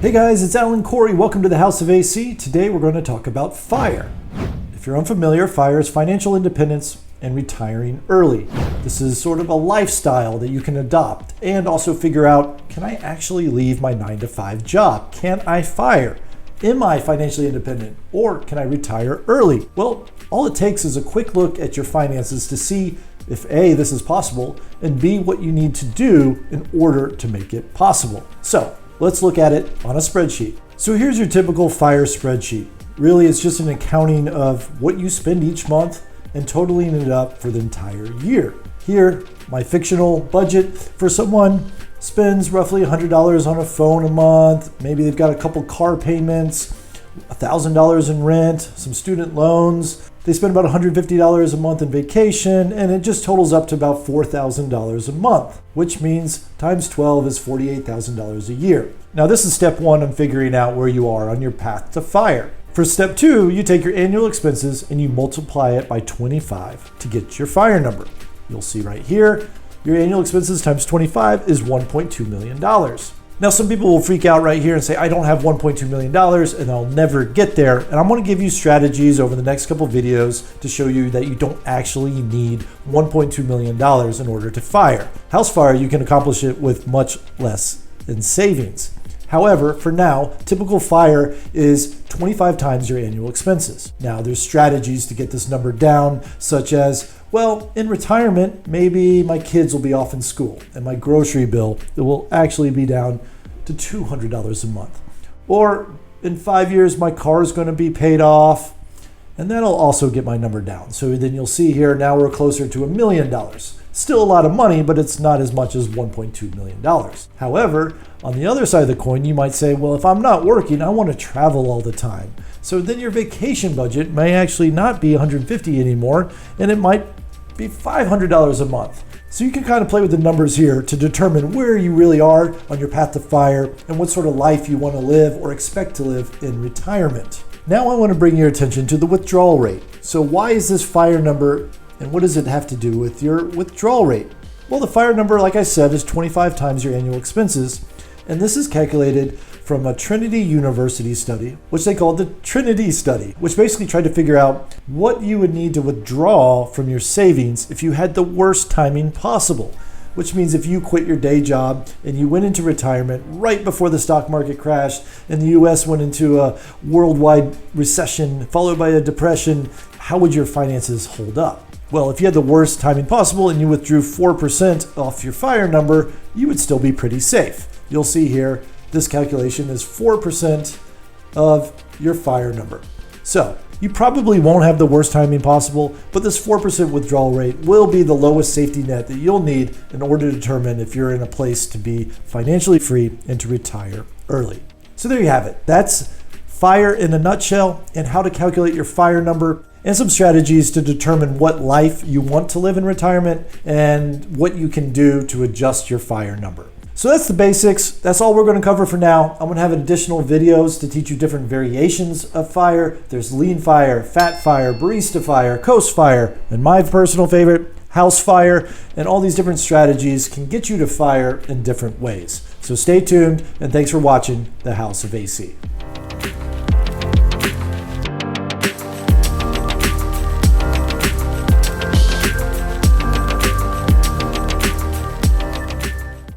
Hey guys, it's Alan Corey. Welcome to the House of AC. Today we're going to talk about FIRE. If you're unfamiliar, FIRE is financial independence and retiring early. This is sort of a lifestyle that you can adopt and also figure out, can I actually leave my 9-to-5 job? Can I FIRE? Am I financially independent, or can I retire early? Well, all it takes is a quick look at your finances to see if A, this is possible, and B, what you need to do in order to make it possible. So let's look at it on a spreadsheet. So here's your typical FIRE spreadsheet. Really, it's just an accounting of what you spend each month and totaling it up for the entire year. Here, my fictional budget for someone spends roughly $100 on a phone a month. Maybe they've got a couple car payments, $1,000 in rent, some student loans. They spend about $150 a month in vacation, and it just totals up to about $4,000 a month, which means times 12 is $48,000 a year. Now this is step one on figuring out where you are on your path to FIRE. For step two, you take your annual expenses and you multiply it by 25 to get your FIRE number. You'll see right here, your annual expenses times 25 is $1.2 million. Now, some people will freak out right here and say, I don't have $1.2 million and I'll never get there. And I'm going to give you strategies over the next couple videos to show you that you don't actually need $1.2 million in order to FIRE. House FIRE, you can accomplish it with much less in savings. However, for now, typical FIRE is 25 times your annual expenses. Now, there's strategies to get this number down, such as, well, in retirement, maybe my kids will be off in school and my grocery bill will actually be down to $200 a month. Or in 5 years, my car is going to be paid off, and that'll also get my number down. So then you'll see here, now we're closer to $1 million. Still a lot of money, but it's not as much as $1.2 million. However, on the other side of the coin, you might say, well, if I'm not working, I want to travel all the time. So then your vacation budget may actually not be $150 anymore, and it might be $500 a month. So you can kind of play with the numbers here to determine where you really are on your path to FIRE and what sort of life you want to live or expect to live in retirement. Now I want to bring your attention to the withdrawal rate. So why is this FIRE number, and what does it have to do with your withdrawal rate? Well, the FIRE number, like I said, is 25 times your annual expenses, and this is calculated from a Trinity University study, which they called the Trinity study, which basically tried to figure out what you would need to withdraw from your savings if you had the worst timing possible. Which means if you quit your day job and you went into retirement right before the stock market crashed and the US went into a worldwide recession followed by a depression, how would your finances hold up? Well, if you had the worst timing possible and you withdrew 4% off your FIRE number, you would still be pretty safe. You'll see here, this calculation is 4% of your FIRE number. So you probably won't have the worst timing possible, but this 4% withdrawal rate will be the lowest safety net that you'll need in order to determine if you're in a place to be financially free and to retire early. So there you have it. That's FIRE in a nutshell, and how to calculate your FIRE number, and some strategies to determine what life you want to live in retirement and what you can do to adjust your FIRE number. So that's the basics. That's all we're going to cover for now. I'm going to have additional videos to teach you different variations of FIRE. There's lean FIRE, fat FIRE, barista FIRE, coast FIRE, and my personal favorite, house FIRE. And all these different strategies can get you to FIRE in different ways. So stay tuned, and thanks for watching the House of AC.